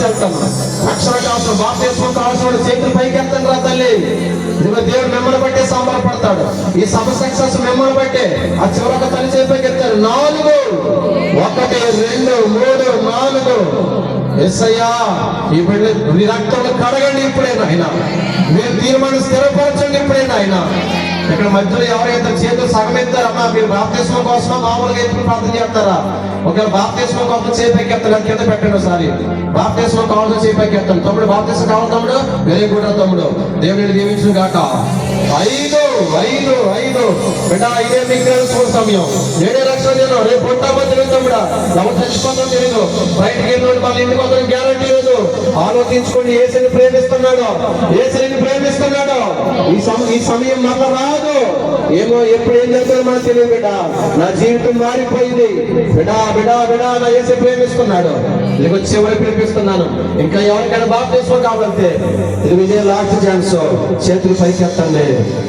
వెళ్తాను. రక్షణ కావాల్సిన బాప్తిస్మం కావాల్సిన చేతులు పైకి ఎత్తండి రా తల్లి. ఇదిగో దేవుడు మిమ్మల్ని బట్టే సంబరపడతాడు. ఈ సభ సక్సెస్ మిమ్మల్ని బట్టే. ఆ చివరికి తల్లి చేతి పైకి ఎత్తాడు. 4 1 2 3 4. యేసయ్యా ఈ బిడ్డ నీ రక్తంలో కడగండి ఇప్పుడైనా ఆయన. మీరు తీర్మానం స్థిరపరచండి ఇప్పుడైనా ఆయన. ఇక్కడ మధ్యలో ఎవరైతే చేతులు సగం ఎత్తారమ్మా, మీరు బాప్తిస్మం కోసమా మామూలుగా ఎత్తుకు ప్రార్థన చేస్తారా? ఒకవేళ బాప్తిస్మం కోసం చేపైకి ఎత్తాడు కింద పెట్టండి ఒకసారి. బాప్తిస్మం కావాల్సిన చేపైకి ఎత్తాను. తమ్ముడు బాప్తిస్మం కావాలి తమ్ముడు, వెరీ గుడ్ తమ్ముడు. దేవుడిని దీవించును గాక. 5 బిడ్డ, ఇదే మీకు సమయం. 7 లక్షల జనం రేపు పొట్టా తెలియదు తమ్ముడా, ఎవరు చచ్చిపోతాం తెలియదు. బయటకు వెళ్ళి వాళ్ళ ఇంటికి వద్దని గ్యారంటీ లేదు. ఆలోచించుకోండి, యేసుని ప్రేమిస్తున్నాడు, యేసుని ప్రేమిస్తున్నాడు. ఈ సమయం మళ్ళా రాదు. ఏమో ఎప్పుడు ఏం జరుగుతుందో మనకు తెలియదు బిడ్డ. నా జీవితం మారిపోయింది బిడా బిడా బిడా. నా యేసు ప్రేమిస్తున్నాడు. ఇదిగో చివరి పిలిపిస్తున్నాను. ఇంకా ఎవరికైనా బాప్తిస్మం కావాలంటే ఇది విజయ లాస్ట్ ఛాన్స్. చేతులు పైకి ఎత్తండి.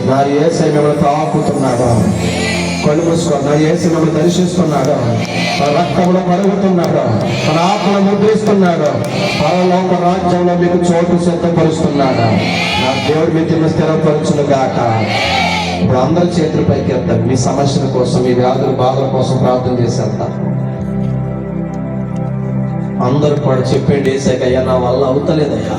నా యేసు మిమ్మల్ని తాకుతున్నాడు. కళ్ళు మూసుకో. నా యేసు మిమ్మల్ని దర్శిస్తున్నాడు. తన రక్తంలో పరుగుతున్నాడు. తన ఆత్మను ముద్రిస్తున్నాడు. పరలోక రాజ్యంలో మీకు చోటు సిద్ధపరుస్తున్నాడు. నా దేవుడు మీ తిన్న స్థిరపరచును గాక. ఇప్పుడు అందరి చేతుల పైకి వెళ్తారు. మీ సమస్యల కోసం, మీ వ్యాధుల బాధల కోసం ప్రార్థన చేసి వెళ్తారు. అందరూ కూడా చెప్పండి, యేసయ్యా నా వల్ల అవుతలేదయ్యా,